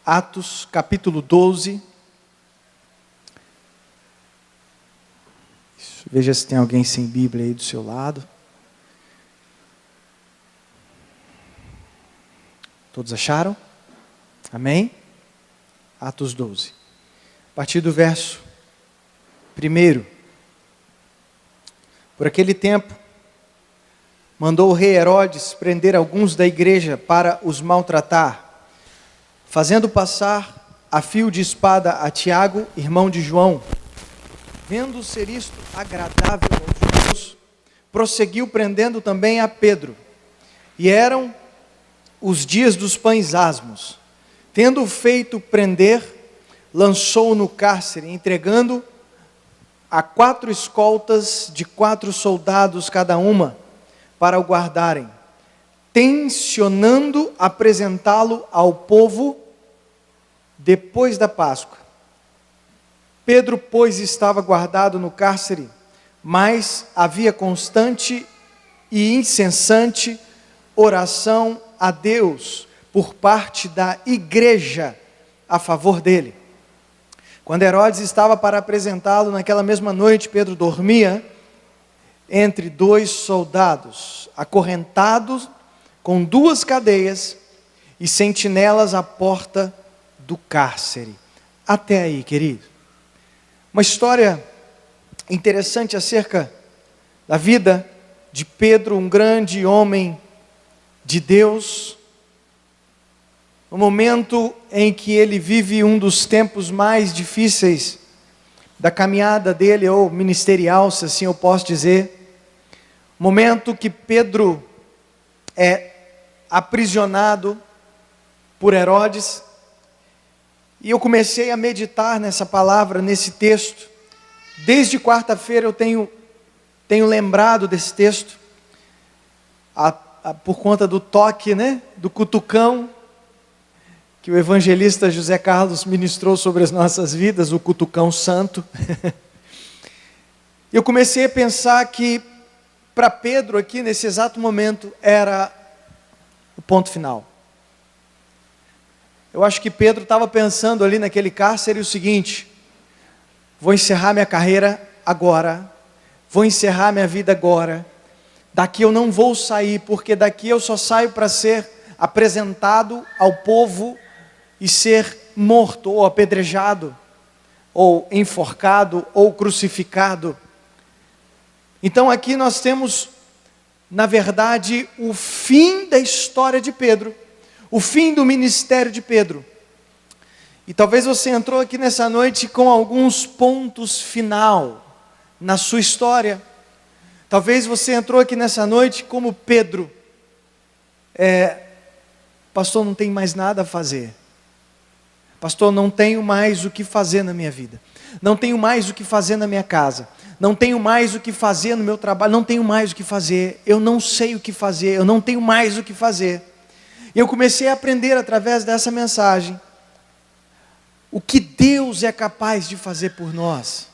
Atos capítulo 12. Veja se tem alguém sem Bíblia aí do seu lado. Todos acharam? Amém? Atos 12. A partir do verso 1. Por aquele tempo, mandou o rei Herodes prender alguns da igreja para os maltratar, fazendo passar a fio de espada a Tiago, irmão de João. Vendo ser isto agradável aos judeus, prosseguiu prendendo também a Pedro. E eram os dias dos pães asmos. Tendo feito prender, lançou-o no cárcere, entregando a 4 escoltas de 4 soldados cada uma, para o guardarem, tencionando apresentá-lo ao povo depois da Páscoa. Pedro, pois, estava guardado no cárcere, mas havia constante e incessante oração a Deus por parte da igreja a favor dele. Quando Herodes estava para apresentá-lo, naquela mesma noite, Pedro dormia entre 2 soldados, acorrentados com 2 cadeias e sentinelas à porta do cárcere. Até aí, querido. Uma história interessante acerca da vida de Pedro, um grande homem de Deus, no momento em que ele vive um dos tempos mais difíceis da caminhada dele, ou ministerial, se assim eu posso dizer. Momento que Pedro é aprisionado por Herodes. E eu comecei a meditar nessa palavra, nesse texto. Desde quarta-feira eu tenho lembrado desse texto, por conta do toque, do cutucão, que o evangelista José Carlos ministrou sobre as nossas vidas, o cutucão santo. Eu comecei a pensar que, para Pedro aqui, nesse exato momento, era o ponto final. Eu acho que Pedro estava pensando ali naquele cárcere o seguinte: vou encerrar minha carreira agora, vou encerrar minha vida agora, daqui eu não vou sair, porque daqui eu só saio para ser apresentado ao povo e ser morto, ou apedrejado, ou enforcado, ou crucificado. Então aqui nós temos, na verdade, o fim da história de Pedro, o fim do ministério de Pedro. E talvez você entrou aqui nessa noite com alguns pontos final na sua história. Talvez você entrou aqui nessa noite como Pedro. Pastor, não tem mais nada a fazer. Pastor, não tenho mais o que fazer na minha vida. Não tenho mais o que fazer na minha casa. Não tenho mais o que fazer no meu trabalho. Não tenho mais o que fazer. Eu não sei o que fazer. Eu não tenho mais o que fazer. E eu comecei a aprender através dessa mensagem o que Deus é capaz de fazer por nós.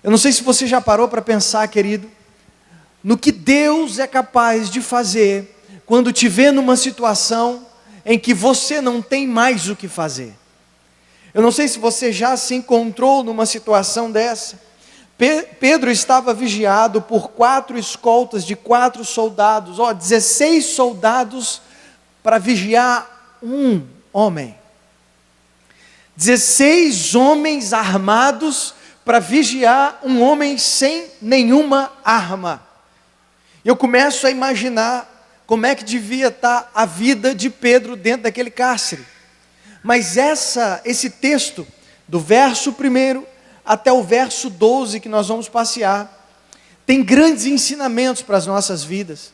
Eu não sei se você já parou para pensar, querido, no que Deus é capaz de fazer quando te vê numa situação em que você não tem mais o que fazer. Eu não sei se você já se encontrou numa situação dessa. Pedro estava vigiado por 4 escoltas de 4 soldados, 16 soldados para vigiar um homem. 16 homens armados para vigiar um homem sem nenhuma arma. Eu começo a imaginar como é que devia estar a vida de Pedro dentro daquele cárcere. Mas esse texto, do verso 1 até o verso 12 que nós vamos passear, tem grandes ensinamentos para as nossas vidas.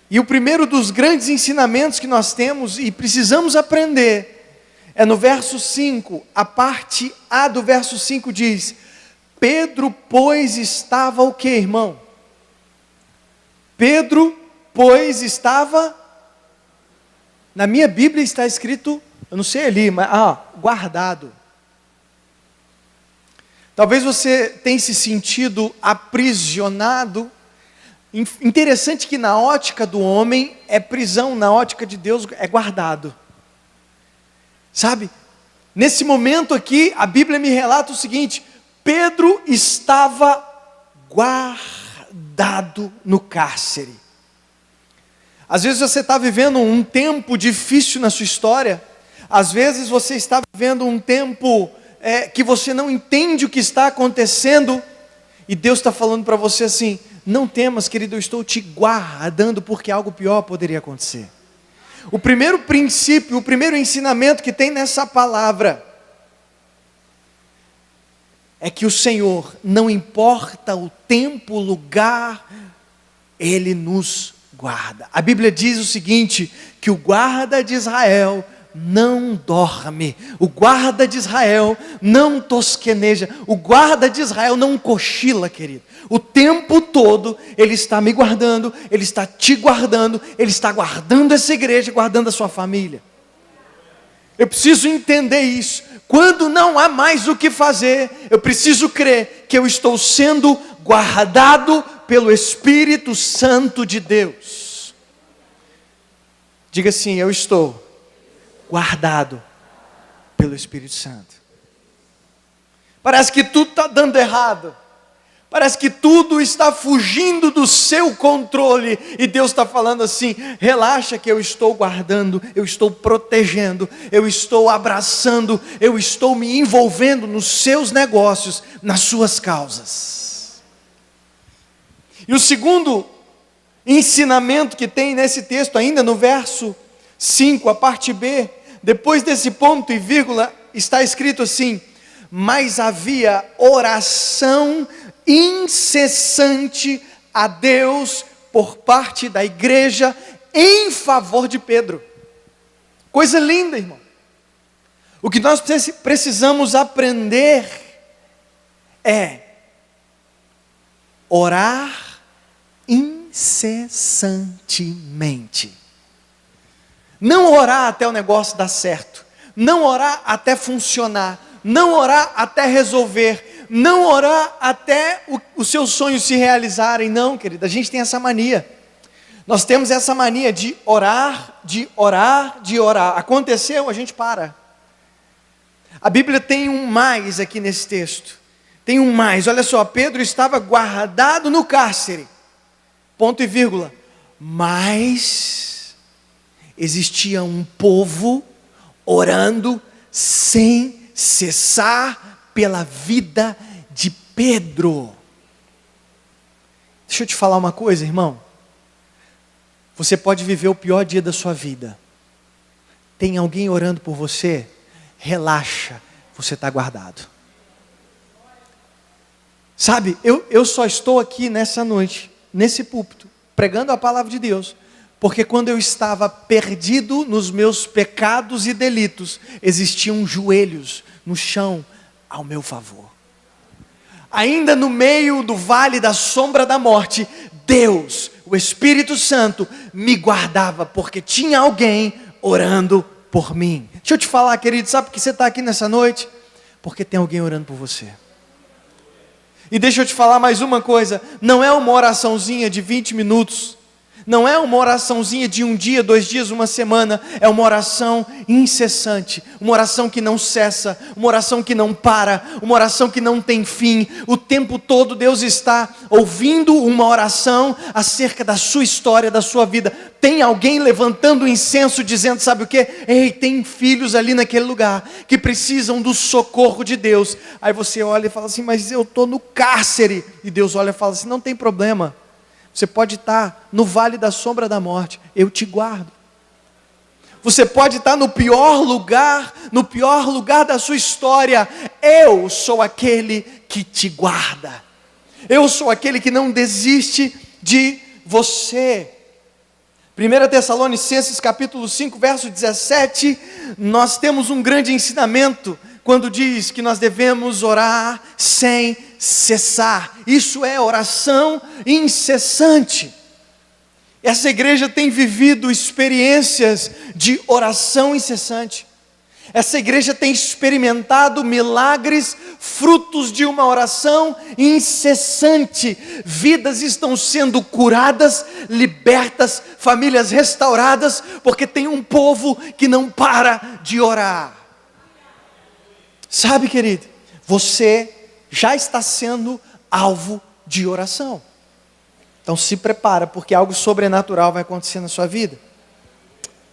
E o primeiro dos grandes ensinamentos que nós temos e precisamos aprender é no verso 5, a parte A do verso 5 diz: Pedro, pois, estava o quê, irmão? Pedro, pois, estava, na minha Bíblia está escrito, eu não sei ali, mas guardado. Talvez você tenha se sentido aprisionado. Interessante que na ótica do homem é prisão, na ótica de Deus é guardado. Sabe? Nesse momento aqui, a Bíblia me relata o seguinte: Pedro estava guardado no cárcere. Às vezes você está vivendo um tempo difícil na sua história. Às vezes você está vivendo um tempo que você não entende o que está acontecendo. E Deus está falando para você assim: não temas, querido, eu estou te guardando, porque algo pior poderia acontecer. O primeiro princípio, o primeiro ensinamento que tem nessa palavra é que o Senhor, não importa o tempo, o lugar, Ele nos guarda. A Bíblia diz o seguinte, que o guarda de Israel não dorme, o guarda de Israel não tosqueneja, o guarda de Israel não cochila, querido. O tempo todo Ele está me guardando, Ele está te guardando, Ele está guardando essa igreja, guardando a sua família. Eu preciso entender isso. Quando não há mais o que fazer, eu preciso crer que eu estou sendo guardado pelo Espírito Santo de Deus. Diga assim: eu estou guardado pelo Espírito Santo. Parece que tudo está dando errado. Parece que tudo está fugindo do seu controle. E Deus está falando assim: relaxa que eu estou guardando, eu estou protegendo, eu estou abraçando, eu estou me envolvendo nos seus negócios, nas suas causas. E o segundo ensinamento que tem nesse texto, ainda no verso 5, a parte B, depois desse ponto e vírgula, está escrito assim: mas havia oração incessante a Deus por parte da igreja em favor de Pedro. Coisa linda, irmão. O que nós precisamos aprender é orar incessantemente. Não orar até o negócio dar certo, não orar até funcionar, não orar até resolver, não orar até os seus sonhos se realizarem. Não, querida, a gente tem essa mania. Nós temos essa mania de orar, de orar, de orar. Aconteceu, a gente para. A Bíblia tem um mais aqui nesse texto. Tem um mais, olha só, Pedro estava guardado no cárcere, ponto e vírgula, mas existia um povo orando sem cessar pela vida de Pedro. Deixa eu te falar uma coisa, irmão. Você pode viver o pior dia da sua vida. Tem alguém orando por você? Relaxa, você está guardado. Sabe, eu só estou aqui nessa noite, nesse púlpito, pregando a palavra de Deus, porque quando eu estava perdido nos meus pecados e delitos, existiam joelhos no chão ao meu favor. Ainda no meio do vale da sombra da morte, Deus, o Espírito Santo, me guardava, porque tinha alguém orando por mim. Deixa eu te falar, querido, sabe por que você está aqui nessa noite? Porque tem alguém orando por você. E deixa eu te falar mais uma coisa, não é uma oraçãozinha de 20 minutos, não é uma oraçãozinha de um dia, 2 dias, uma semana, é uma oração incessante, uma oração que não cessa, uma oração que não para, uma oração que não tem fim. O tempo todo Deus está ouvindo uma oração acerca da sua história, da sua vida. Tem alguém levantando incenso dizendo, sabe o que? Ei, tem filhos ali naquele lugar que precisam do socorro de Deus. Aí você olha e fala assim, mas eu estou no cárcere. E Deus olha e fala assim, não tem problema. Você pode estar no vale da sombra da morte, eu te guardo. Você pode estar no pior lugar da sua história, eu sou aquele que te guarda. Eu sou aquele que não desiste de você. 1 Tessalonicenses capítulo 5, verso 17, nós temos um grande ensinamento, quando diz que nós devemos orar sem cessar. Isso é oração incessante. Essa igreja tem vivido experiências de oração incessante. Essa igreja tem experimentado milagres, frutos de uma oração incessante. Vidas estão sendo curadas, libertas, famílias restauradas, porque tem um povo que não para de orar. Sabe, querido, você já está sendo alvo de oração. Então se prepara, porque algo sobrenatural vai acontecer na sua vida.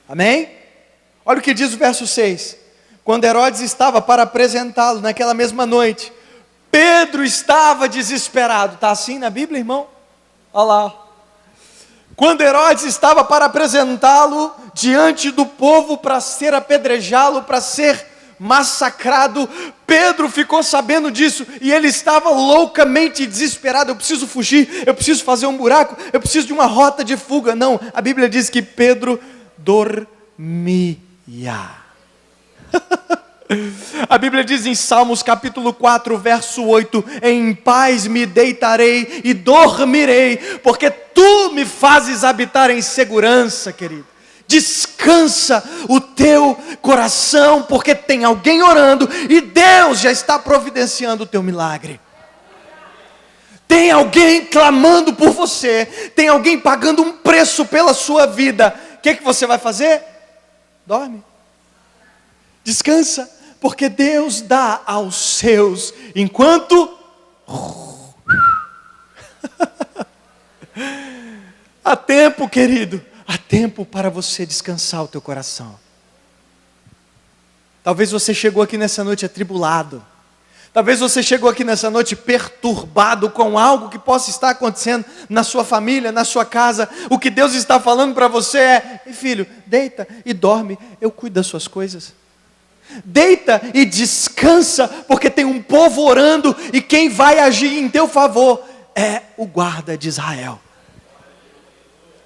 Amém? Olha o que diz o verso 6. Quando Herodes estava para apresentá-lo naquela mesma noite, Pedro estava desesperado. Está assim na Bíblia, irmão? Olha lá. Quando Herodes estava para apresentá-lo diante do povo para ser apedrejá-lo, para ser massacrado, Pedro ficou sabendo disso e ele estava loucamente desesperado. Eu preciso fugir, eu preciso fazer um buraco, eu preciso de uma rota de fuga. Não, a Bíblia diz que Pedro dormia. A Bíblia diz em Salmos capítulo 4, verso 8: em paz me deitarei e dormirei, porque tu me fazes habitar em segurança, querido. Descansa o teu coração, porque tem alguém orando e Deus já está providenciando o teu milagre. Tem alguém clamando por você, tem alguém pagando um preço pela sua vida. O que você vai fazer? Dorme. Descansa, porque Deus dá aos seus enquanto há tempo, querido, há tempo para você descansar o teu coração. Talvez você chegou aqui nessa noite atribulado. Talvez você chegou aqui nessa noite perturbado com algo que possa estar acontecendo na sua família, na sua casa. O que Deus está falando para você é: filho, deita e dorme, eu cuido das suas coisas. Deita e descansa, porque tem um povo orando e quem vai agir em teu favor é o guarda de Israel.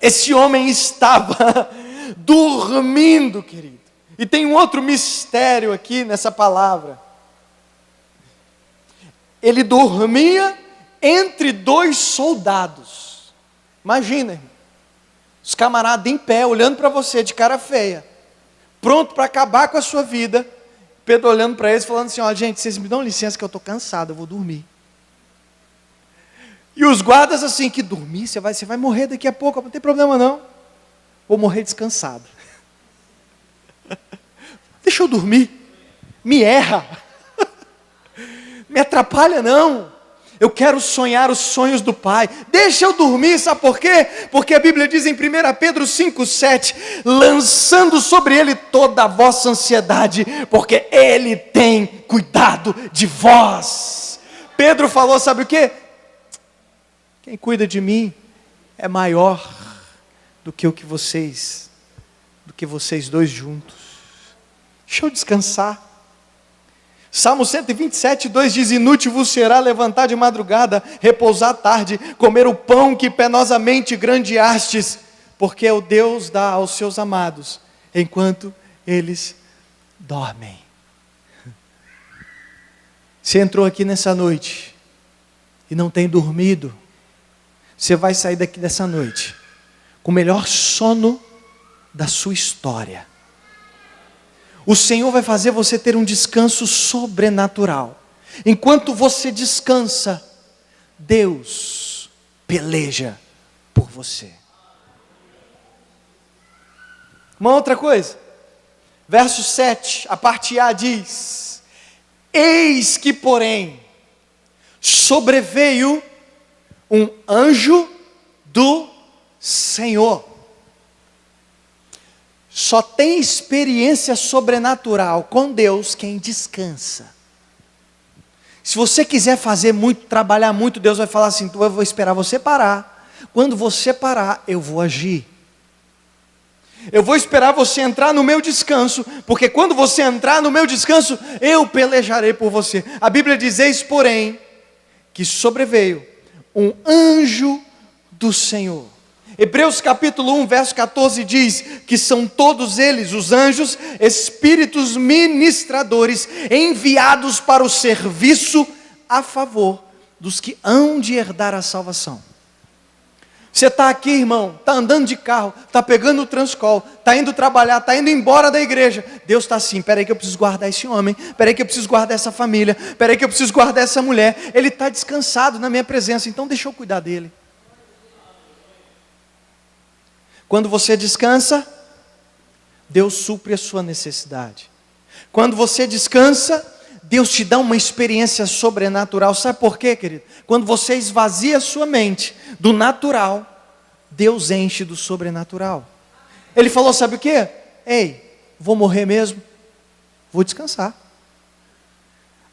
Esse homem estava dormindo, querido. E tem um outro mistério aqui nessa palavra. Ele dormia entre dois soldados. Imagina, irmão, os camaradas em pé, olhando para você de cara feia, pronto para acabar com a sua vida. Pedro olhando para eles, falando assim: ó, gente, vocês me dão licença que eu estou cansado, eu vou dormir. E os guardas assim: que dormir? Você vai morrer daqui a pouco, não tem problema não. Vou morrer descansado. Deixa eu dormir. Me erra. Me atrapalha não. Eu quero sonhar os sonhos do Pai. Deixa eu dormir, sabe por quê? Porque a Bíblia diz em 1 Pedro 5,7: lançando sobre Ele toda a vossa ansiedade, porque Ele tem cuidado de vós. Pedro falou, sabe o quê? Quem cuida de mim é maior do que vocês dois juntos. Deixa eu descansar. Salmo 127, 2 diz: inútil vos será levantar de madrugada, repousar tarde, comer o pão que penosamente grandeastes, porque o Deus dá aos seus amados, enquanto eles dormem. Você entrou aqui nessa noite, e não tem dormido, você vai sair daqui dessa noite, com o melhor sono da sua história. O Senhor vai fazer você ter um descanso sobrenatural. Enquanto você descansa, Deus peleja por você. Uma outra coisa, verso 7, a parte A diz: eis que porém sobreveio um anjo do Senhor. Só tem experiência sobrenatural com Deus quem descansa. Se você quiser fazer muito, trabalhar muito, Deus vai falar assim: eu vou esperar você parar. Quando você parar, eu vou agir. Eu vou esperar você entrar no meu descanso, porque quando você entrar no meu descanso, eu pelejarei por você. A Bíblia diz: eis porém que sobreveio um anjo do Senhor. Hebreus capítulo 1, verso 14 diz que são todos eles, os anjos, espíritos ministradores, enviados para o serviço a favor dos que hão de herdar a salvação. Você está aqui, irmão, está andando de carro, está pegando o Transcol, está indo trabalhar, está indo embora da igreja. Deus está assim: peraí que eu preciso guardar esse homem, peraí que eu preciso guardar essa família, peraí que eu preciso guardar essa mulher. Ele está descansado na minha presença, então deixa eu cuidar dele. Quando você descansa, Deus supre a sua necessidade. Quando você descansa, Deus te dá uma experiência sobrenatural. Sabe por quê, querido? Quando você esvazia a sua mente do natural, Deus enche do sobrenatural. Ele falou, sabe o quê? Ei, vou morrer mesmo, vou descansar.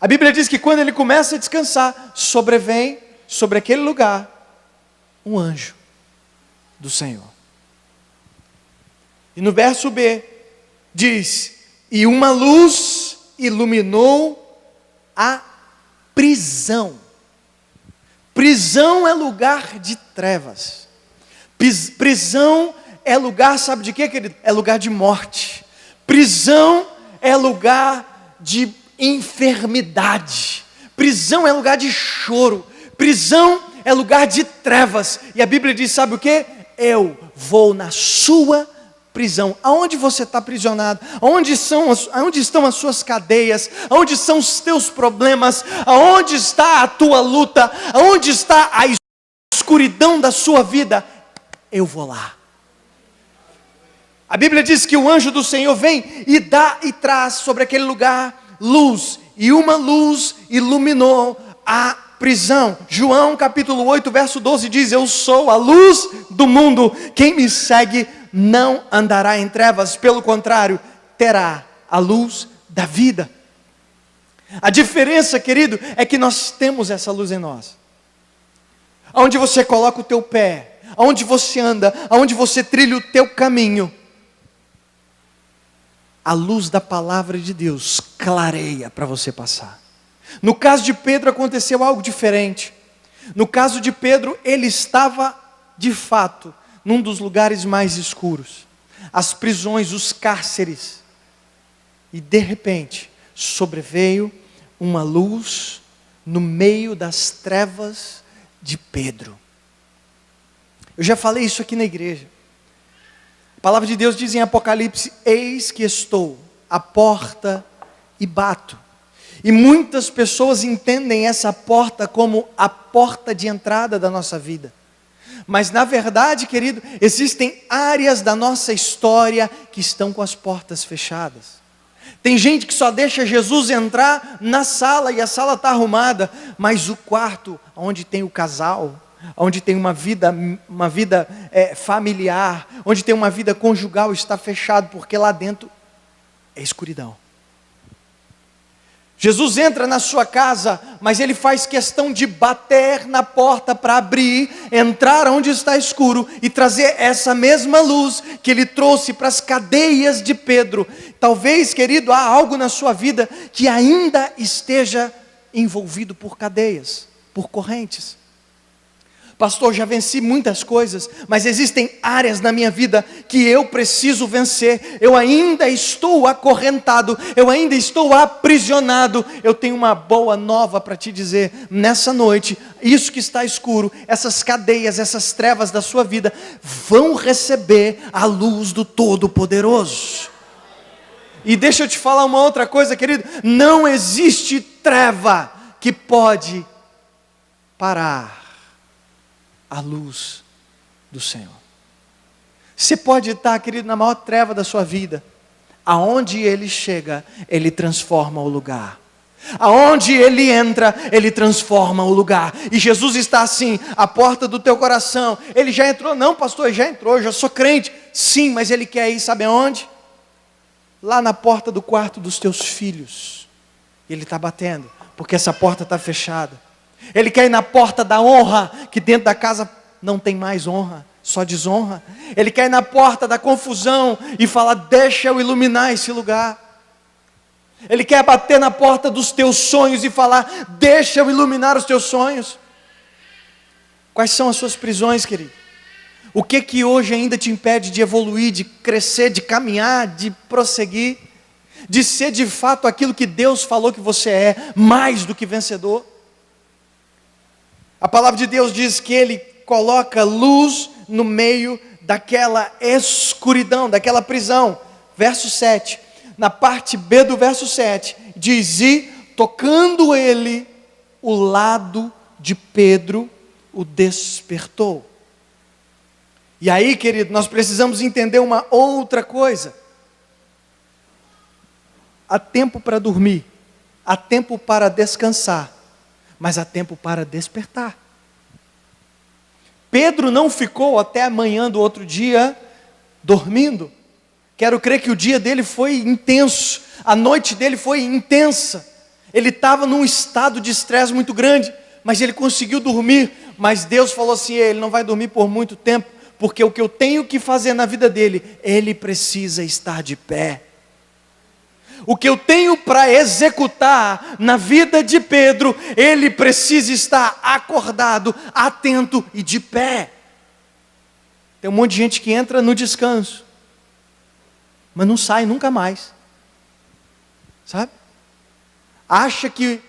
A Bíblia diz que quando ele começa a descansar, sobrevém sobre aquele lugar um anjo do Senhor. E no verso B, diz, e uma luz iluminou a prisão. Prisão é lugar de trevas. Prisão é lugar, sabe de quê, querido? É lugar de morte. Prisão é lugar de enfermidade. Prisão é lugar de choro. Prisão é lugar de trevas. E a Bíblia diz, sabe o quê? Eu vou na sua prisão. Aonde você está aprisionado? Aonde estão as suas cadeias? Aonde são os teus problemas? Aonde está a tua luta? Aonde está a escuridão da sua vida? Eu vou lá. A Bíblia diz que o anjo do Senhor vem e dá e traz sobre aquele lugar luz. E uma luz iluminou a prisão. João capítulo 8, verso 12 diz, eu sou a luz do mundo. Quem me segue não andará em trevas, pelo contrário, terá a luz da vida. A diferença, querido, é que nós temos essa luz em nós. Aonde você coloca o teu pé, aonde você anda, aonde você trilha o teu caminho, a luz da palavra de Deus clareia para você passar. No caso de Pedro aconteceu algo diferente. No caso de Pedro, ele estava de fato num dos lugares mais escuros, as prisões, os cárceres, e de repente sobreveio uma luz no meio das trevas de Pedro. Eu já falei isso aqui na igreja. A palavra de Deus diz em Apocalipse, eis que estou à porta e bato. E muitas pessoas entendem essa porta como a porta de entrada da nossa vida. Mas na verdade, querido, existem áreas da nossa história que estão com as portas fechadas. Tem gente que só deixa Jesus entrar na sala e a sala está arrumada, mas o quarto, onde tem o casal, onde tem uma vida familiar, onde tem uma vida conjugal, está fechado, porque lá dentro é escuridão. Jesus entra na sua casa, mas ele faz questão de bater na porta para abrir, entrar onde está escuro e trazer essa mesma luz que ele trouxe para as cadeias de Pedro. Talvez, querido, há algo na sua vida que ainda esteja envolvido por cadeias, por correntes. Pastor, já venci muitas coisas, mas existem áreas na minha vida que eu preciso vencer. Eu ainda estou acorrentado, eu ainda estou aprisionado. Eu tenho uma boa nova para te dizer nessa noite. Isso que está escuro, essas cadeias, essas trevas da sua vida, vão receber a luz do Todo-Poderoso. E deixa eu te falar uma outra coisa, querido. Não existe treva que pode parar a luz do Senhor. Você pode estar, querido, na maior treva da sua vida. Aonde Ele chega, Ele transforma o lugar. Aonde Ele entra, Ele transforma o lugar. E Jesus está assim, à porta do teu coração. Ele já entrou? Não, pastor, já entrou, já sou crente. Sim, mas Ele quer ir, sabe aonde? Lá na porta do quarto dos teus filhos. Ele está batendo, porque essa porta está fechada. Ele quer ir na porta da honra, que dentro da casa não tem mais honra, só desonra. Ele quer ir na porta da confusão e falar, deixa eu iluminar esse lugar. Ele quer bater na porta dos teus sonhos e falar, deixa eu iluminar os teus sonhos. Quais são as suas prisões, querido? O que hoje ainda te impede de evoluir, de crescer, de caminhar, de prosseguir, de ser de fato aquilo que Deus falou que você é, mais do que vencedor? A palavra de Deus diz que Ele coloca luz no meio daquela escuridão, daquela prisão. Verso 7, na parte B do verso 7, diz, e tocando Ele o lado de Pedro, o despertou. E aí, querido, nós precisamos entender uma outra coisa. Há tempo para dormir há tempo para descansar, mas há tempo para despertar. Pedro não ficou até amanhã do outro dia dormindo. Quero crer que o dia dele foi intenso, a noite dele foi intensa. Ele estava num estado de estresse muito grande, mas ele conseguiu dormir. Mas Deus falou assim: ele não vai dormir por muito tempo, porque o que eu tenho que fazer na vida dele, ele precisa estar de pé. O que eu tenho para executar na vida de Pedro, ele precisa estar acordado, atento e de pé. Tem um monte de gente que entra no descanso, mas não sai nunca mais, sabe? Acha que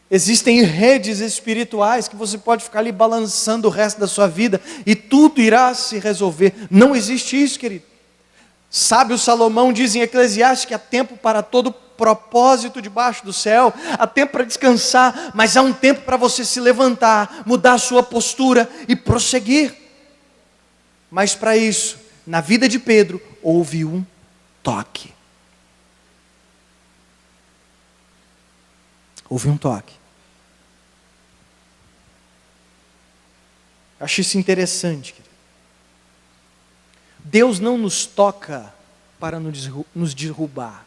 existem redes espirituais que você pode ficar ali balançando o resto da sua vida e tudo irá se resolver. Não existe isso, querido. Sábio Salomão diz em Eclesiastes que há tempo para todo propósito debaixo do céu, há tempo para descansar, mas há um tempo para você se levantar, mudar a sua postura e prosseguir. Mas para isso, na vida de Pedro, houve um toque. Houve um toque. Acho isso interessante, querido. Deus não nos toca para nos derrubar.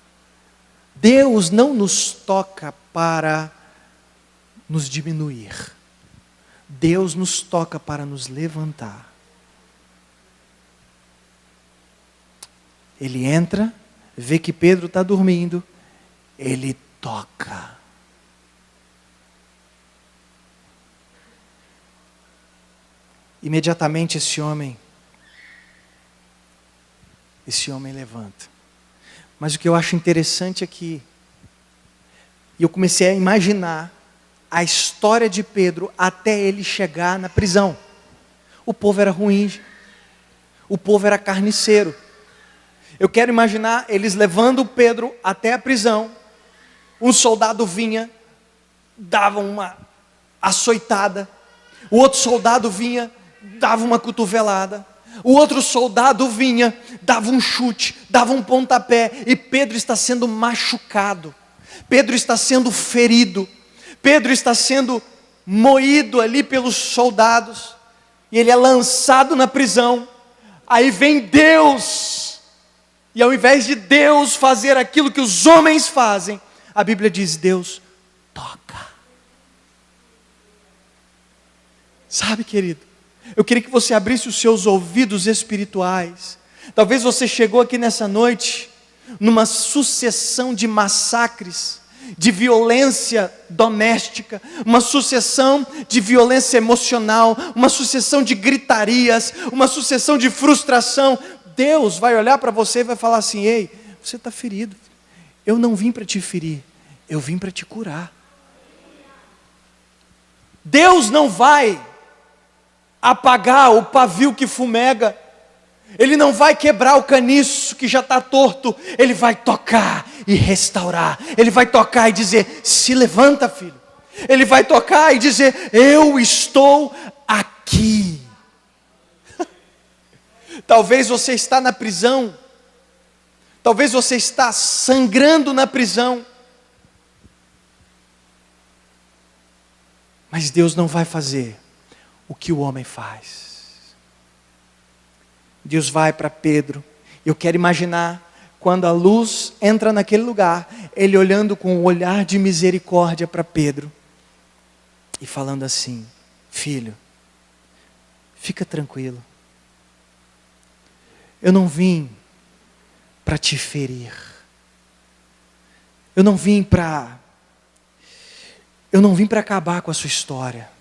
Deus não nos toca para nos diminuir. Deus nos toca para nos levantar. Ele entra, vê que Pedro está dormindo, ele toca. Imediatamente esse homem levanta. Mas o que eu acho interessante é que eu comecei a imaginar a história de Pedro até ele chegar na prisão. O povo era ruim, o povo era carniceiro. Eu quero imaginar eles levando Pedro até a prisão. Um soldado vinha, dava uma açoitada. O outro soldado vinha, dava uma cotovelada. O outro soldado vinha, dava um chute, dava um pontapé, e Pedro está sendo machucado, Pedro está sendo ferido, Pedro está sendo moído ali pelos soldados, e ele é lançado na prisão. Aí vem Deus, e ao invés de Deus fazer aquilo que os homens fazem, a Bíblia diz: Deus toca. Sabe, querido, eu queria que você abrisse os seus ouvidos espirituais. Talvez você chegou aqui nessa noite numa sucessão de massacres, de violência doméstica, uma sucessão de violência emocional, uma sucessão de gritarias, uma sucessão de frustração. Deus vai olhar para você e vai falar assim: ei, você está ferido. Eu não vim para te ferir, eu vim para te curar. Deus não vai apagar o pavio que fumega, Ele não vai quebrar o caniço que já está torto, Ele vai tocar e restaurar, Ele vai tocar e dizer: se levanta, filho. Ele vai tocar e dizer: eu estou aqui. Talvez você está na prisão, talvez você está sangrando na prisão, mas Deus não vai fazer o que o homem faz. Deus vai para Pedro. Eu quero imaginar quando a luz entra naquele lugar, ele olhando com um olhar de misericórdia para Pedro e falando assim: filho, fica tranquilo. Eu não vim para te ferir. Eu não vim para acabar com a sua história.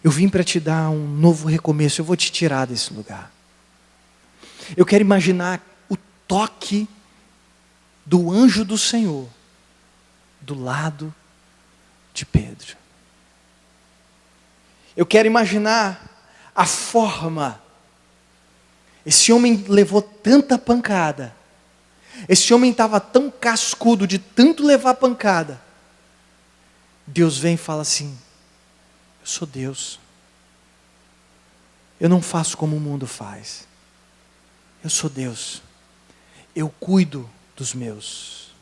Eu vim para te dar um novo recomeço. Eu vou te tirar desse lugar. Eu quero imaginar o toque do anjo do Senhor do lado de Pedro. Eu quero imaginar a forma. Esse homem levou tanta pancada. Esse homem estava tão cascudo de tanto levar pancada. Deus vem e fala assim: eu sou Deus. Eu não faço como o mundo faz. Eu sou Deus. Eu cuido dos meus.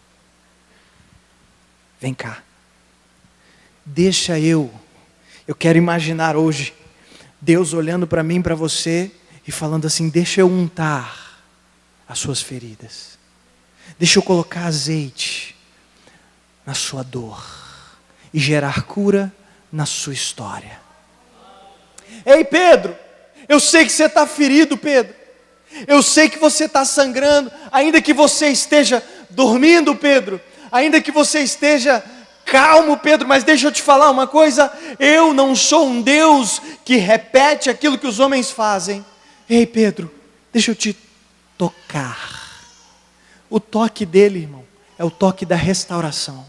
vem cá. Deixa eu quero imaginar hoje, Deus olhando para mim, para você, e falando assim, deixa eu untar as suas feridas. Deixa eu colocar azeite na sua dor e gerar cura na sua história. Ei, Pedro, eu sei que você está ferido, Pedro. Eu sei que você está sangrando, ainda que você esteja dormindo, Pedro. Ainda que você esteja calmo, Pedro, mas deixa eu te falar uma coisa. Eu não sou um Deus que repete aquilo que os homens fazem. Ei, Pedro, deixa eu te tocar. O toque dele, irmão, é o toque da restauração.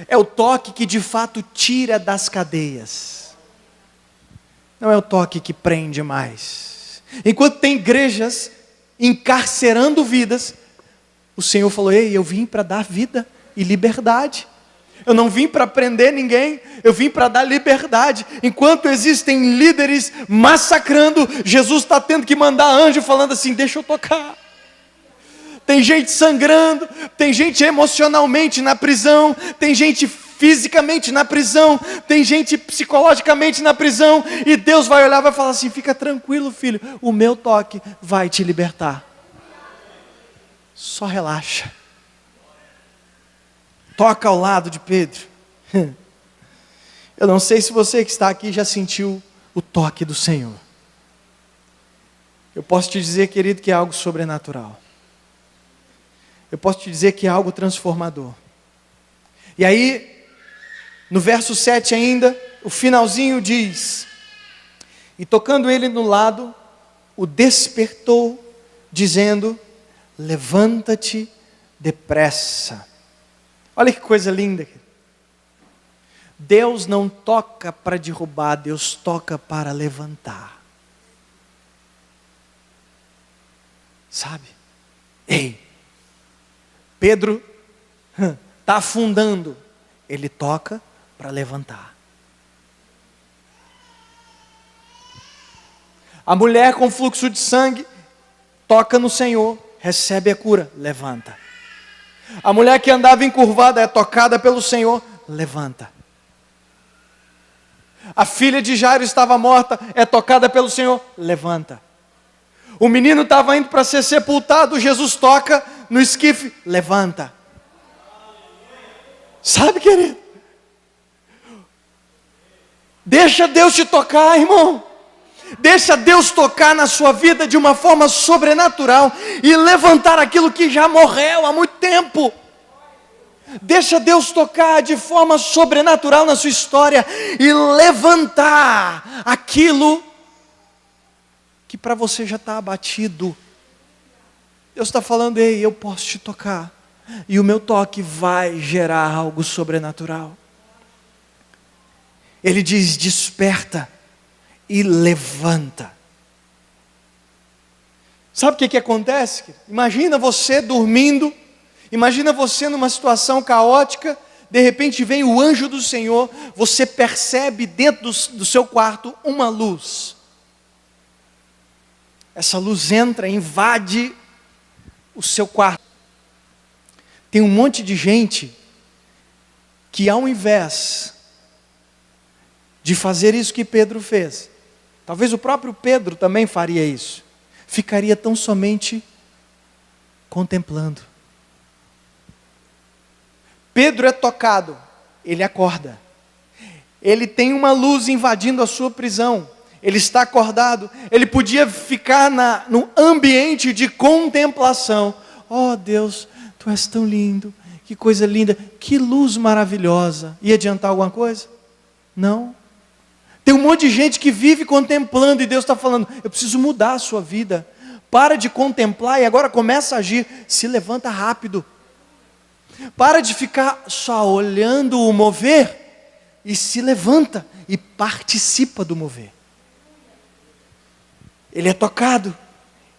É o toque que de fato tira das cadeias. Não é o toque que prende mais. Enquanto tem igrejas encarcerando vidas, o Senhor falou, ei, eu vim para dar vida e liberdade. Eu não vim para prender ninguém, eu vim para dar liberdade. Enquanto existem líderes massacrando, Jesus está tendo que mandar anjo falando assim, deixa eu tocar. Tem gente sangrando, tem gente emocionalmente na prisão, tem gente fisicamente na prisão, tem gente psicologicamente na prisão, e Deus vai olhar e vai falar assim, fica tranquilo, filho, o meu toque vai te libertar. Só relaxa. Toca ao lado de Pedro. Eu não sei se você que está aqui já sentiu o toque do Senhor. Eu posso te dizer, querido, que é algo sobrenatural. Eu posso te dizer que é algo transformador. E aí, no verso 7 ainda, o finalzinho diz, e tocando ele no lado, o despertou, dizendo, levanta-te depressa. Olha que coisa linda. Deus não toca para derrubar, Deus toca para levantar. Sabe? Ei, Pedro está afundando, ele toca para levantar. A mulher com fluxo de sangue toca no Senhor, recebe a cura, levanta. A mulher que andava encurvada é tocada pelo Senhor, levanta. A filha de Jairo estava morta, é tocada pelo Senhor, levanta. O menino estava indo para ser sepultado, Jesus toca no esquife, levanta. Sabe, querido? Deixa Deus te tocar, irmão. Deixa Deus tocar na sua vida de uma forma sobrenatural e levantar aquilo que já morreu há muito tempo. Deixa Deus tocar de forma sobrenatural na sua história e levantar aquilo que para você já está abatido. Deus está falando, ei, eu posso te tocar. E o meu toque vai gerar algo sobrenatural. Ele diz, desperta e levanta. Sabe o que acontece? Imagina você dormindo, imagina você numa situação caótica, de repente vem o anjo do Senhor, você percebe dentro do seu quarto uma luz. Essa luz entra, invade o seu quarto. Tem um monte de gente que ao invés de fazer isso que Pedro fez, talvez o próprio Pedro também faria isso, ficaria tão somente contemplando. Pedro é tocado, ele acorda. Ele tem uma luz invadindo a sua prisão. Ele está acordado. Ele podia ficar no ambiente de contemplação. Oh Deus, Tu és tão lindo. Que coisa linda. Que luz maravilhosa. Ia adiantar alguma coisa? Não. Tem um monte de gente que vive contemplando e Deus está falando, eu preciso mudar a sua vida. Para de contemplar e agora começa a agir. Se levanta rápido. Para de ficar só olhando o mover e se levanta e participa do mover. Ele é tocado,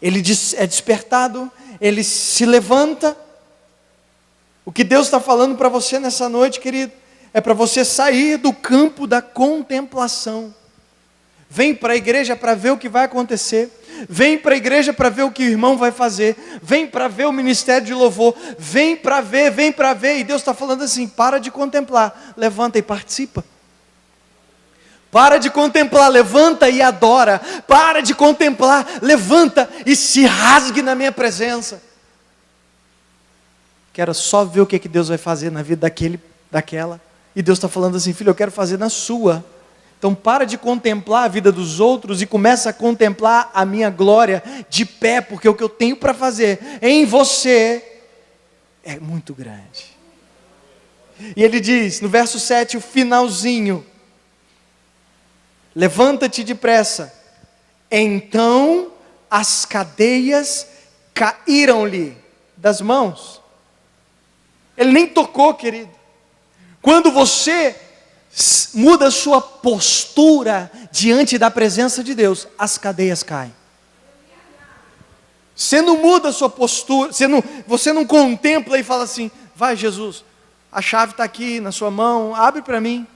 ele é despertado, ele se levanta. O que Deus está falando para você nessa noite, querido, é para você sair do campo da contemplação. Vem para a igreja para ver o que vai acontecer. vem para a igreja para ver o que o irmão vai fazer, vem para ver o ministério de louvor, vem para ver, e Deus está falando assim: para de contemplar, levanta e participa. Para de contemplar, levanta e adora. Para de contemplar, levanta e se rasgue na minha presença. Quero só ver o que Deus vai fazer na vida daquela. E Deus está falando assim: filho, eu quero fazer na sua. Então para de contemplar a vida dos outros e começa a contemplar a minha glória de pé, porque o que eu tenho para fazer em você é muito grande. E ele diz, no verso 7, o finalzinho: levanta-te depressa. Então as cadeias caíram-lhe das mãos. Ele nem tocou, querido. Quando você muda a sua postura diante da presença de Deus, as cadeias caem. Você não muda a sua postura, você não contempla e fala assim: vai, Jesus, a chave está aqui na sua mão, abre para mim.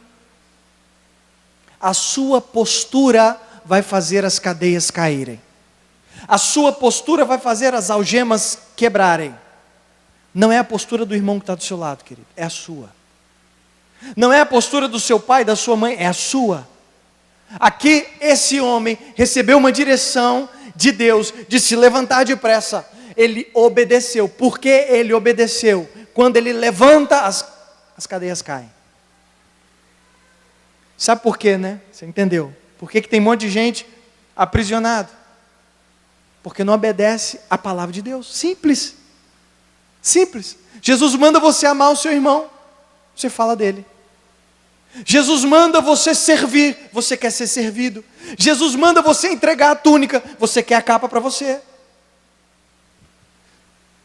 A sua postura vai fazer as cadeias caírem. A sua postura vai fazer as algemas quebrarem. Não é a postura do irmão que está do seu lado, querido, é a sua. Não é a postura do seu pai, da sua mãe, é a sua. Aqui esse homem recebeu uma direção de Deus, de se levantar depressa. Ele obedeceu. Por que ele obedeceu? Quando ele levanta, as cadeias caem. Sabe por quê, né? Você entendeu? Por que tem um monte de gente aprisionado? Porque não obedece à palavra de Deus. Simples. Simples. Jesus manda você amar o seu irmão, você fala dele. Jesus manda você servir, você quer ser servido. Jesus manda você entregar a túnica, você quer a capa para você.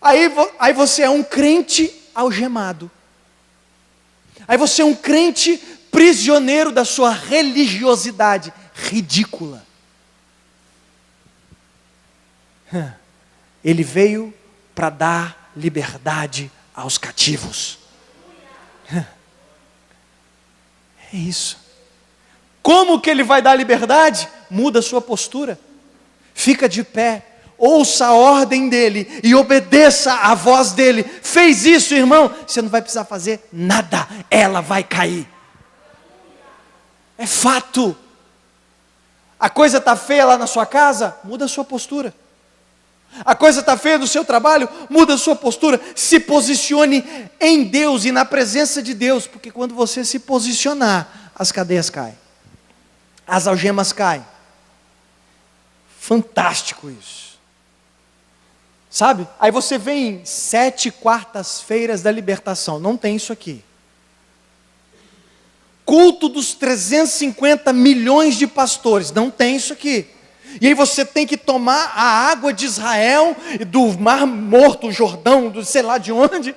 Aí você é um crente algemado. Aí você é um crente prisioneiro da sua religiosidade ridícula. Ele veio para dar liberdade aos cativos. É isso. Como que ele vai dar liberdade? Muda a sua postura. Fica de pé. Ouça a ordem dele e obedeça à voz dele. Fez isso, irmão? Você não vai precisar fazer nada. Ela vai cair. É fato. A coisa está feia lá na sua casa? Muda a sua postura. A coisa está feia no seu trabalho? Muda a sua postura. Se posicione em Deus e na presença de Deus. Porque quando você se posicionar, as cadeias caem. As algemas caem. Fantástico isso. Sabe? Aí você vem 7 quartas-feiras da libertação. Não tem isso aqui. Culto dos 350 milhões de pastores. Não tem isso aqui. E aí você tem que tomar a água de Israel, do Mar Morto, Jordão, do sei lá de onde.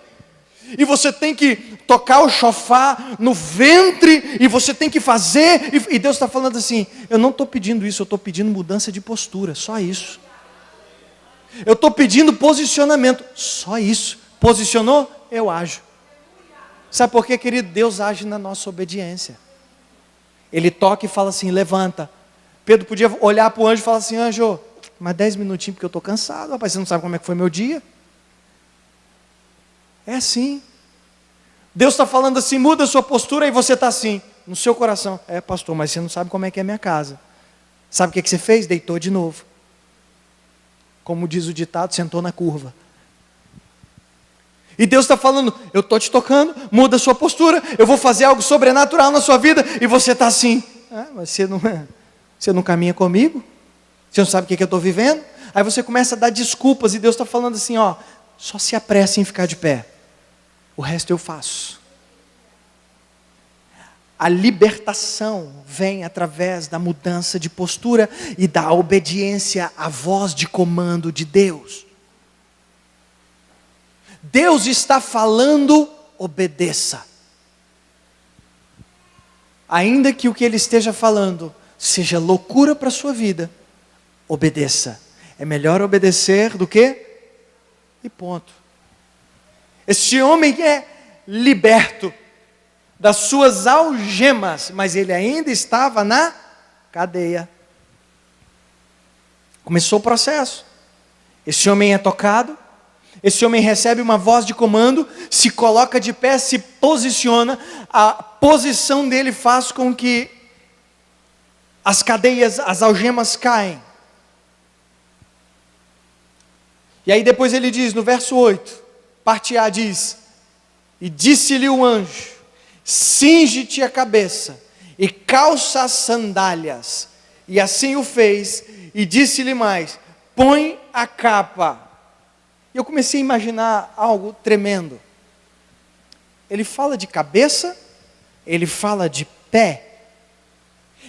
E você tem que tocar o chofar no ventre, e você tem que fazer. E Deus está falando assim: eu não estou pedindo isso, eu estou pedindo mudança de postura, só isso. Eu estou pedindo posicionamento, só isso. Posicionou? Eu ajo. Sabe por quê, querido? Deus age na nossa obediência. Ele toca e fala assim: levanta. Pedro podia olhar para o anjo e falar assim: anjo, mais 10 minutinhos porque eu estou cansado, rapaz, você não sabe como é que foi meu dia. É assim. Deus está falando assim: muda a sua postura, e você está assim, no seu coração: é, pastor, mas você não sabe como é que é a minha casa. Sabe o que você fez? Deitou de novo. Como diz o ditado, sentou na curva. E Deus está falando: eu estou te tocando, muda a sua postura, eu vou fazer algo sobrenatural na sua vida, e você está assim: mas você não caminha comigo? Você não sabe o que eu estou vivendo? Aí você começa a dar desculpas, e Deus está falando assim: ó, só se apresse em ficar de pé, o resto eu faço. A libertação vem através da mudança de postura e da obediência à voz de comando de Deus. Deus está falando, obedeça. Ainda que o que Ele esteja falando seja loucura para a sua vida, obedeça. É melhor obedecer do que? E ponto. Este homem é liberto das suas algemas, mas ele ainda estava na cadeia. Começou o processo. Esse homem é tocado, esse homem recebe uma voz de comando, se coloca de pé, se posiciona, a posição dele faz com que as cadeias, as algemas caem. E aí depois ele diz, no verso 8, parte A diz, e disse-lhe o anjo, cinge-te a cabeça e calça as sandálias. E assim o fez, e disse-lhe mais, põe a capa. E eu comecei a imaginar algo tremendo. Ele fala de cabeça, ele fala de pé.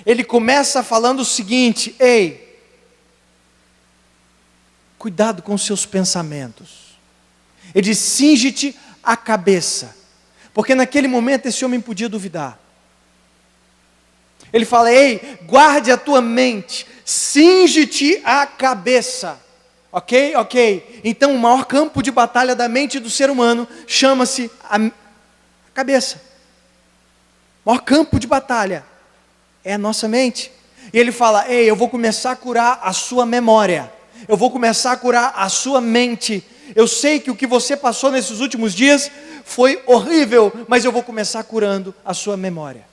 Ele começa falando o seguinte, ei, cuidado com os seus pensamentos. Ele diz, cinge-te a cabeça. Porque naquele momento esse homem podia duvidar. Ele fala, ei, guarde a tua mente, cinge-te a cabeça. Ok? Ok. Então o maior campo de batalha da mente do ser humano chama-se a cabeça. O maior campo de batalha é a nossa mente. E ele fala, ei, eu vou começar a curar a sua memória. Eu vou começar a curar a sua mente. Eu sei que o que você passou nesses últimos dias foi horrível, mas eu vou começar curando a sua memória.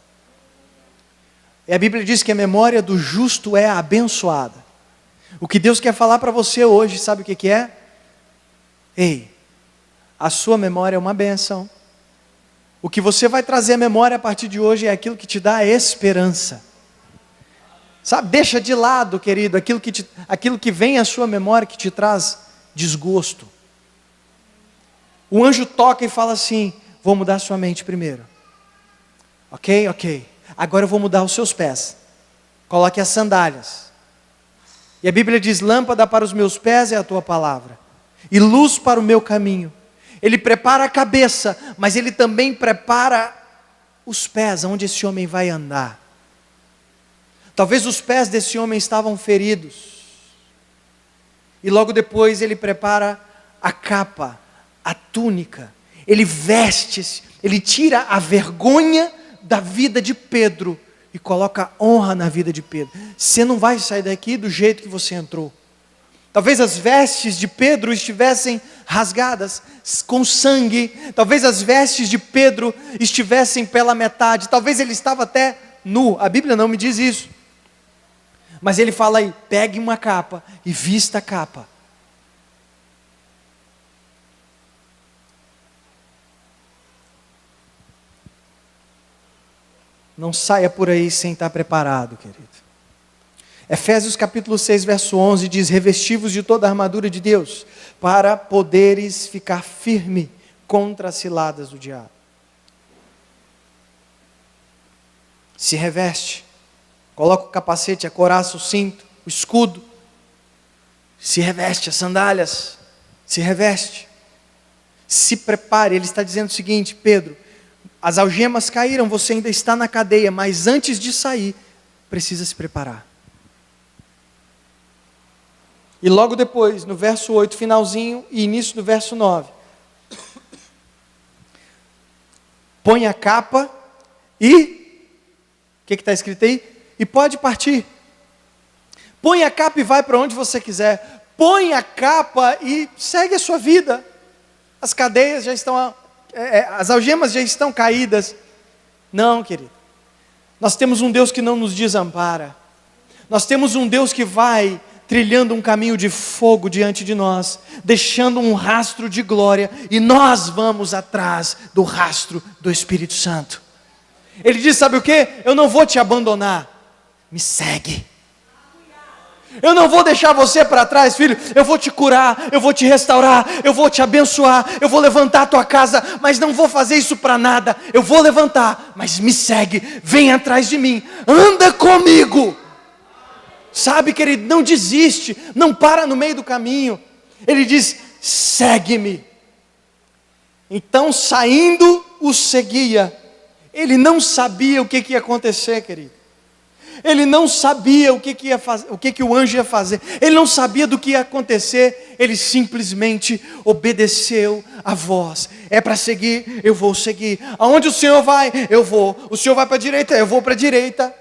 E a Bíblia diz que a memória do justo é abençoada. O que Deus quer falar para você hoje, sabe o que é? Ei, a sua memória é uma bênção. O que você vai trazer à memória a partir de hoje é aquilo que te dá esperança. Sabe, deixa de lado, querido, aquilo que vem à sua memória que te traz desgosto. O anjo toca e fala assim, vou mudar a sua mente primeiro. Ok, ok. Agora eu vou mudar os seus pés. Coloque as sandálias. E a Bíblia diz, lâmpada para os meus pés é a tua palavra, e luz para o meu caminho. Ele prepara a cabeça, mas ele também prepara os pés, onde esse homem vai andar. Talvez os pés desse homem estavam feridos. E logo depois ele prepara a capa, a túnica. Ele veste-se, ele tira a vergonha da vida de Pedro e coloca honra na vida de Pedro. Você não vai sair daqui do jeito que você entrou. Talvez as vestes de Pedro estivessem rasgadas com sangue. Talvez as vestes de Pedro estivessem pela metade. Talvez ele estava até nu. A Bíblia não me diz isso. Mas ele fala aí, pegue uma capa e vista a capa. Não saia por aí sem estar preparado, querido. Efésios capítulo 6, verso 11 diz, revesti-vos de toda a armadura de Deus, para poderes ficar firme contra as ciladas do diabo. Se reveste, coloca o capacete, a couraça, o cinto, o escudo, se reveste, as sandálias, se reveste, se prepare. Ele está dizendo o seguinte, Pedro, as algemas caíram, você ainda está na cadeia, mas antes de sair, precisa se preparar. E logo depois, no verso 8, finalzinho e início do verso 9, põe a capa e, o que está escrito aí? E pode partir. Põe a capa e vai para onde você quiser. Põe a capa e segue a sua vida. As cadeias já estão, as algemas já estão caídas. Não, querido. Nós temos um Deus que não nos desampara. Nós temos um Deus que vai trilhando um caminho de fogo diante de nós, deixando um rastro de glória, e nós vamos atrás do rastro do Espírito Santo. Ele diz, sabe o que? Eu não vou te abandonar, me segue. Eu não vou deixar você para trás, filho. Eu vou te curar, eu vou te restaurar, eu vou te abençoar, eu vou levantar a tua casa, mas não vou fazer isso para nada. Eu vou levantar, mas me segue, vem atrás de mim, anda comigo. Sabe, querido, não desiste, não para no meio do caminho. Ele diz, segue-me. Então, saindo, o seguia. Ele não sabia o que ia acontecer, querido. Ele não sabia o que ia fazer, o que o anjo ia fazer. Ele não sabia do que ia acontecer. Ele simplesmente obedeceu a voz. É para seguir, eu vou seguir. Aonde o Senhor vai, eu vou. O Senhor vai para a direita, eu vou para a direita.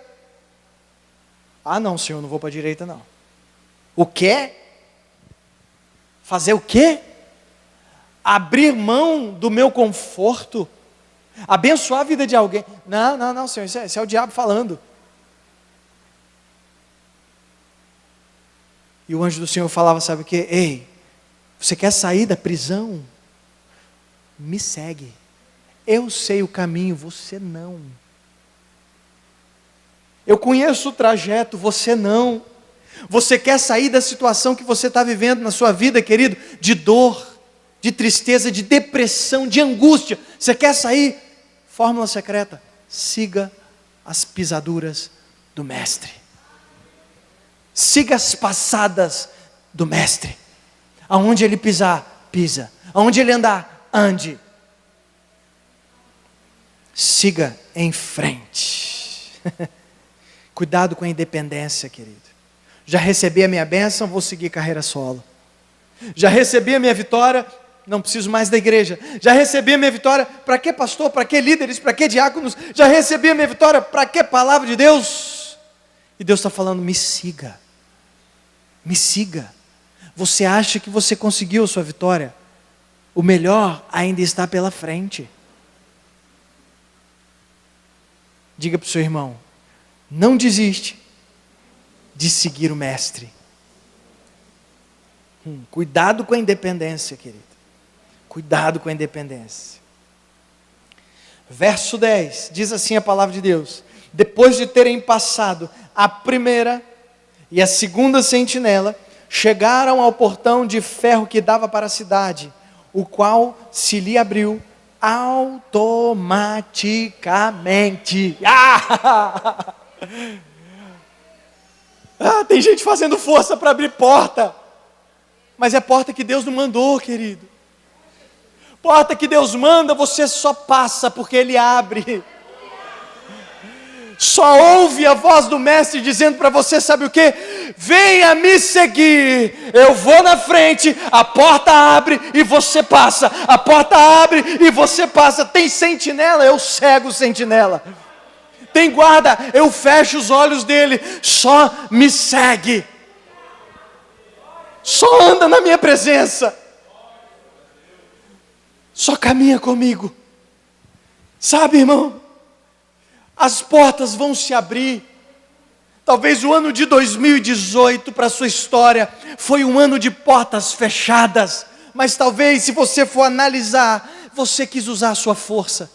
Ah não, Senhor, não vou para a direita não. O quê? Fazer o quê? Abrir mão do meu conforto? Abençoar a vida de alguém? Não, Senhor, isso é o diabo falando. E o anjo do Senhor falava, sabe o quê? Ei, você quer sair da prisão? Me segue. Eu sei o caminho, você não. Eu conheço o trajeto, você não. Você quer sair da situação que você está vivendo na sua vida, querido? De dor, de tristeza, de depressão, de angústia. Você quer sair? Fórmula secreta: siga as pisaduras do Mestre. Siga as passadas do Mestre. Aonde ele pisar, pisa. Aonde ele andar, ande. Siga em frente. Cuidado com a independência, querido. Já recebi a minha bênção, vou seguir carreira solo. Já recebi a minha vitória, não preciso mais da igreja. Já recebi a minha vitória, para que pastor, para que líderes, para que diáconos? Já recebi a minha vitória, para que palavra de Deus? E Deus está falando, me siga. Me siga. Você acha que você conseguiu a sua vitória? O melhor ainda está pela frente. Diga para o seu irmão, não desiste de seguir o Mestre. Cuidado com a independência, querido. Cuidado com a independência. Verso 10, diz assim a palavra de Deus: depois de terem passado a primeira e a segunda sentinela, chegaram ao portão de ferro que dava para a cidade, o qual se lhe abriu automaticamente. Tem gente fazendo força para abrir porta, mas é porta que Deus não mandou, querido. Porta que Deus manda, você só passa porque Ele abre. Só ouve a voz do Mestre dizendo para você, sabe o que? Venha me seguir, eu vou na frente, a porta abre e você passa, a porta abre e você passa. Tem sentinela, eu cego o sentinela. Tem guarda, eu fecho os olhos dele, só me segue. Só anda na minha presença. Só caminha comigo. Sabe, irmão? As portas vão se abrir. Talvez o ano de 2018 para a sua história foi um ano de portas fechadas. Mas talvez, se você for analisar, você quis usar a sua força.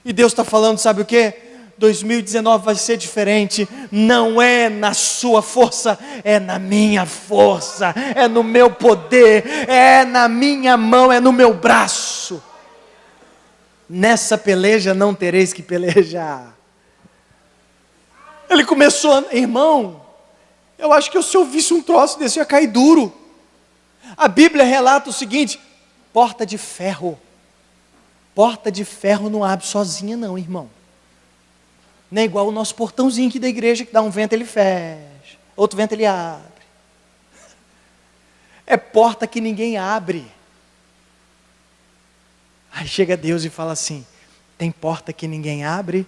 E Deus está falando, sabe o que? 2019 vai ser diferente. Não é na sua força, é na minha força. É no meu poder, é na minha mão, é no meu braço. Nessa peleja não tereis que pelejar. Ele começou, irmão, eu acho que se eu visse um troço desse, eu ia cair duro. A Bíblia relata o seguinte: porta de ferro. Porta de ferro não abre sozinha não, irmão. Não é igual o nosso portãozinho aqui da igreja, que dá um vento ele fecha, outro vento ele abre. É porta que ninguém abre. Aí chega Deus e fala assim: tem porta que ninguém abre?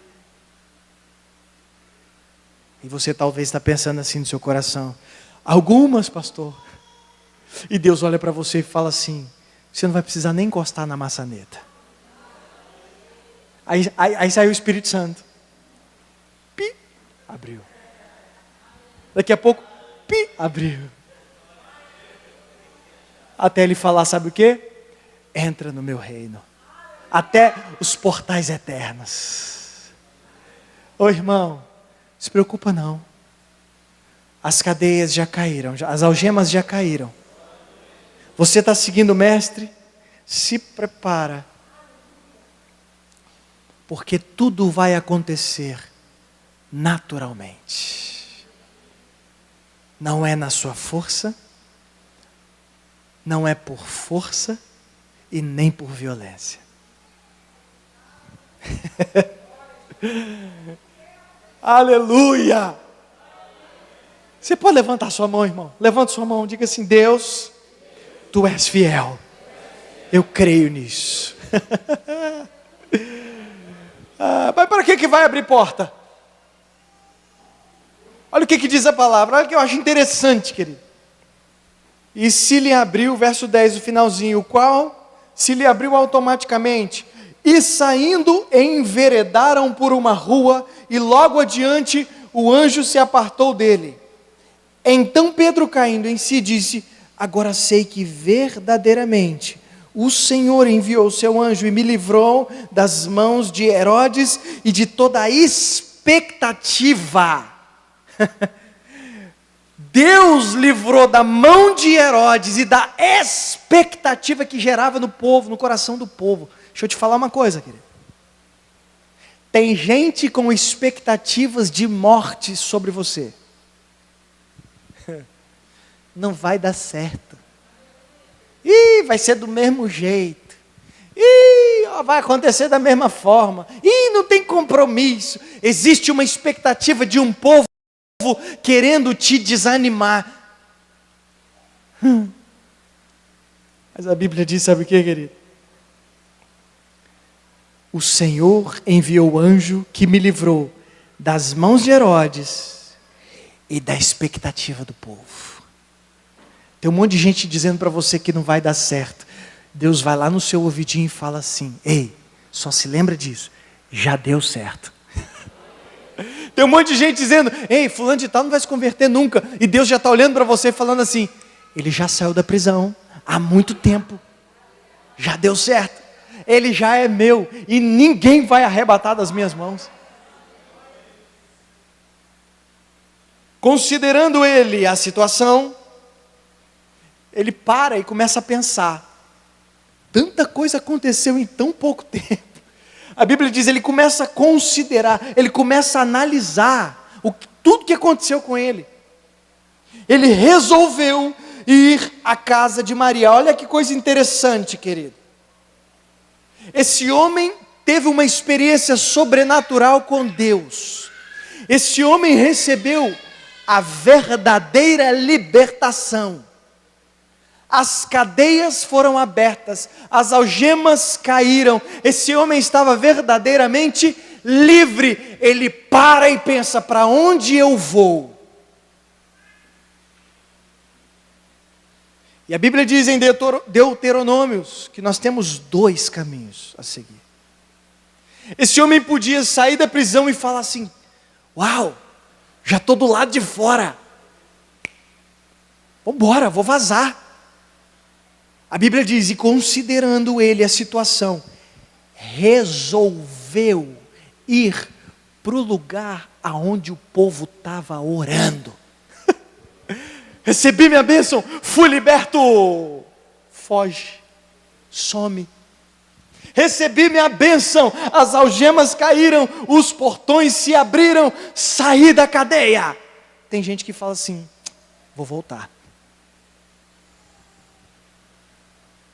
E você talvez está pensando assim no seu coração: algumas, pastor. E Deus olha para você e fala assim: você não vai precisar nem encostar na maçaneta. Aí saiu o Espírito Santo. Pi, abriu. Daqui a pouco, pi, abriu. Até ele falar, sabe o que? Entra no meu reino. Até os portais eternos. Ô irmão, não se preocupa não. As cadeias já caíram, as algemas já caíram. Você está seguindo o Mestre? Se prepara. Porque tudo vai acontecer naturalmente. Não é na sua força, não é por força e nem por violência. Aleluia! Você pode levantar sua mão, irmão? Levanta sua mão, diga assim: Deus, Tu és fiel. Eu creio nisso. Mas para que vai abrir porta? Olha o que diz a palavra. Olha o que eu acho interessante, querido. E se lhe abriu, verso 10, o finalzinho, o qual se lhe abriu automaticamente. E saindo, enveredaram por uma rua, e logo adiante o anjo se apartou dele. Então Pedro, caindo em si, disse: agora sei que verdadeiramente o Senhor enviou o seu anjo e me livrou das mãos de Herodes e de toda a expectativa. Deus livrou da mão de Herodes e da expectativa que gerava no povo, no coração do povo. Deixa eu te falar uma coisa, querido. Tem gente com expectativas de morte sobre você. Não vai dar certo. Vai ser do mesmo jeito. Vai acontecer da mesma forma. Não tem compromisso. Existe uma expectativa de um povo querendo te desanimar. Mas a Bíblia diz, sabe o que, querido? O Senhor enviou o anjo que me livrou das mãos de Herodes e da expectativa do povo. Tem um monte de gente dizendo para você que não vai dar certo. Deus vai lá no seu ouvidinho e fala assim: ei, só se lembra disso, já deu certo. Tem um monte de gente dizendo: ei, fulano de tal não vai se converter nunca. E Deus já está olhando para você e falando assim: ele já saiu da prisão há muito tempo, já deu certo, ele já é meu e ninguém vai arrebatar das minhas mãos. Considerando ele a situação, ele para e começa a pensar. Tanta coisa aconteceu em tão pouco tempo. A Bíblia diz, ele começa a considerar, ele começa a analisar tudo que aconteceu com ele. Ele resolveu ir à casa de Maria. Olha que coisa interessante, querido. Esse homem teve uma experiência sobrenatural com Deus. Esse homem recebeu a verdadeira libertação. As cadeias foram abertas, as algemas caíram, esse homem estava verdadeiramente livre. Ele para e pensa: para onde eu vou? E a Bíblia diz em Deuteronômios que nós temos 2 caminhos a seguir. Esse homem podia sair da prisão e falar assim: uau, já estou do lado de fora, vamos embora, vou vazar. A Bíblia diz, e considerando ele a situação, resolveu ir para o lugar aonde o povo estava orando. Recebi minha bênção, fui liberto. Foge, some. Recebi minha bênção, as algemas caíram, os portões se abriram, saí da cadeia. Tem gente que fala assim: vou voltar.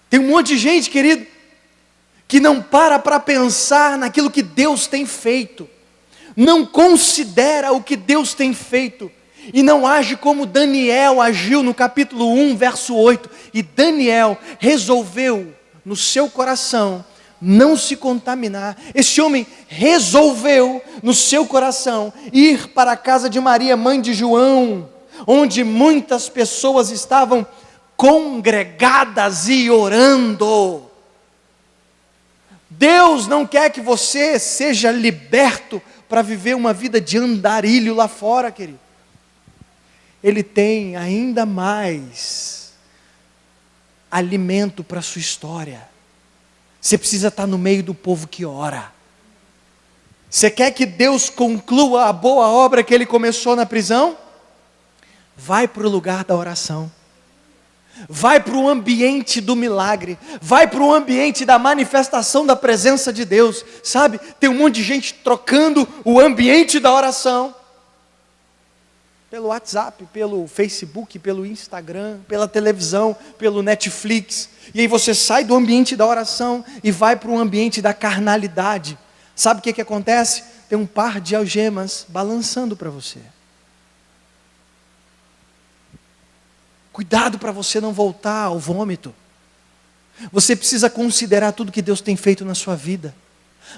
Tem um monte de gente, querido, que não para pensar naquilo que Deus tem feito, não considera o que Deus tem feito, e não age como Daniel agiu no capítulo 1, verso 8. E Daniel resolveu no seu coração não se contaminar. Esse homem resolveu no seu coração ir para a casa de Maria, mãe de João, onde muitas pessoas estavam congregadas e orando. Deus não quer que você seja liberto para viver uma vida de andarilho lá fora, querido. Ele tem ainda mais alimento para a sua história. Você precisa estar no meio do povo que ora. Você quer que Deus conclua a boa obra que Ele começou na prisão? Vai para o lugar da oração. Vai para o ambiente do milagre, vai para o ambiente da manifestação da presença de Deus, sabe? Tem um monte de gente trocando o ambiente da oração, pelo WhatsApp, pelo Facebook, pelo Instagram, pela televisão, pelo Netflix, e aí você sai do ambiente da oração e vai para o ambiente da carnalidade. Sabe o que acontece? Tem um par de algemas balançando para você. Cuidado para você não voltar ao vômito. Você precisa considerar tudo que Deus tem feito na sua vida.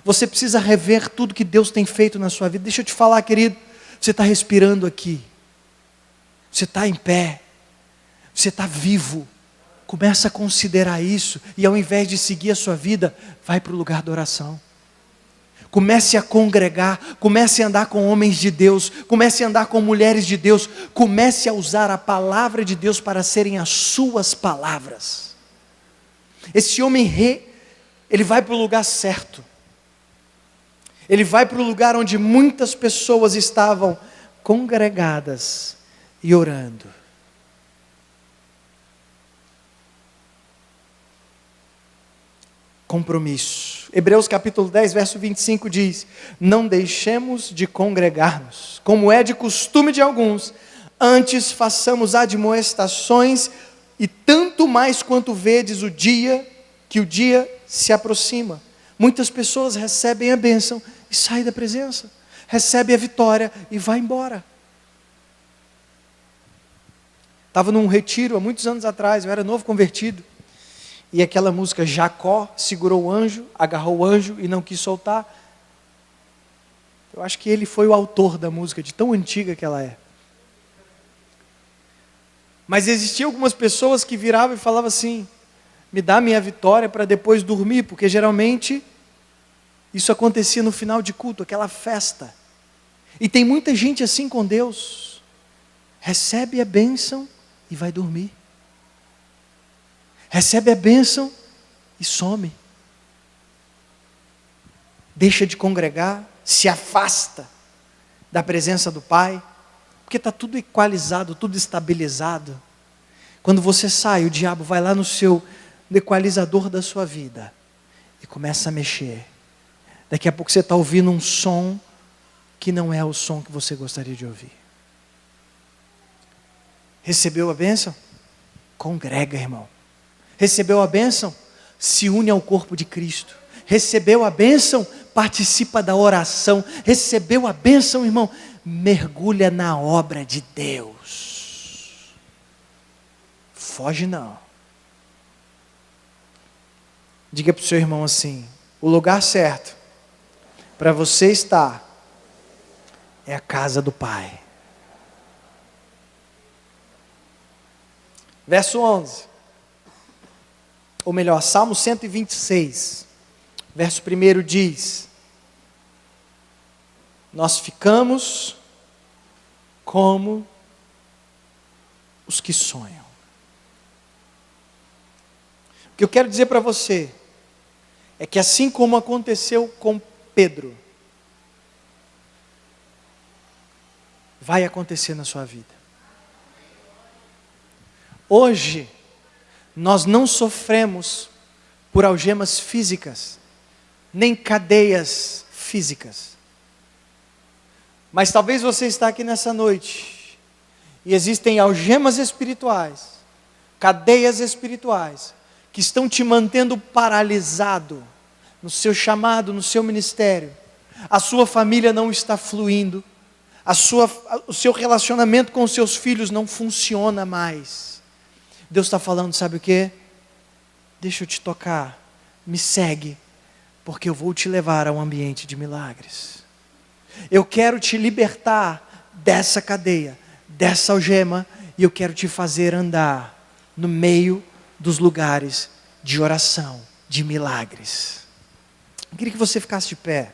Você precisa rever tudo que Deus tem feito na sua vida. Deixa eu te falar, querido, você está respirando aqui. Você está em pé. Você está vivo. Começa a considerar isso. E ao invés de seguir a sua vida, vai para o lugar da oração. Comece a congregar. Comece a andar com homens de Deus. Comece a andar com mulheres de Deus. Comece a usar a palavra de Deus para serem as suas palavras. Esse homem ele vai para o lugar certo. Ele vai para o lugar onde muitas pessoas estavam congregadas e orando. Compromisso. Hebreus capítulo 10, verso 25 diz: não deixemos de congregar-nos, como é de costume de alguns, antes façamos admoestações, e tanto mais quanto vedes que o dia se aproxima. Muitas pessoas recebem a bênção e saem da presença, recebem a vitória e vai embora. Estava num retiro há muitos anos atrás, eu era novo convertido, e aquela música Jacó segurou o anjo, agarrou o anjo e não quis soltar. Eu acho que ele foi o autor da música, de tão antiga que ela é. Mas existiam algumas pessoas que viravam e falavam assim: me dá minha vitória para depois dormir, porque geralmente isso acontecia no final de culto, aquela festa. E tem muita gente assim com Deus, recebe a bênção e vai dormir. Recebe a bênção e some. Deixa de congregar, se afasta da presença do Pai, porque está tudo equalizado, tudo estabilizado. Quando você sai, o diabo vai lá no equalizador da sua vida e começa a mexer. Daqui a pouco você está ouvindo um som que não é o som que você gostaria de ouvir. Recebeu a bênção? Congrega, irmão. Recebeu a bênção? Se une ao corpo de Cristo. Recebeu a bênção? Participa da oração. Recebeu a bênção, irmão? Mergulha na obra de Deus. Foge não. Diga para o seu irmão assim: o lugar certo para você estar é a casa do Pai. Verso 11. Ou melhor, Salmo 126, verso 1 diz: nós ficamos como os que sonham. O que eu quero dizer para você é que assim como aconteceu com Pedro, vai acontecer na sua vida. Hoje, nós não sofremos por algemas físicas, nem cadeias físicas. Mas talvez você está aqui nessa noite, e existem algemas espirituais, cadeias espirituais, que estão te mantendo paralisado no seu chamado, no seu ministério. A sua família não está fluindo, o seu relacionamento com os seus filhos não funciona mais. Deus está falando, sabe o que? Deixa eu te tocar, me segue, porque eu vou te levar a um ambiente de milagres. Eu quero te libertar dessa cadeia, dessa algema, e eu quero te fazer andar no meio dos lugares de oração, de milagres. Eu queria que você ficasse de pé.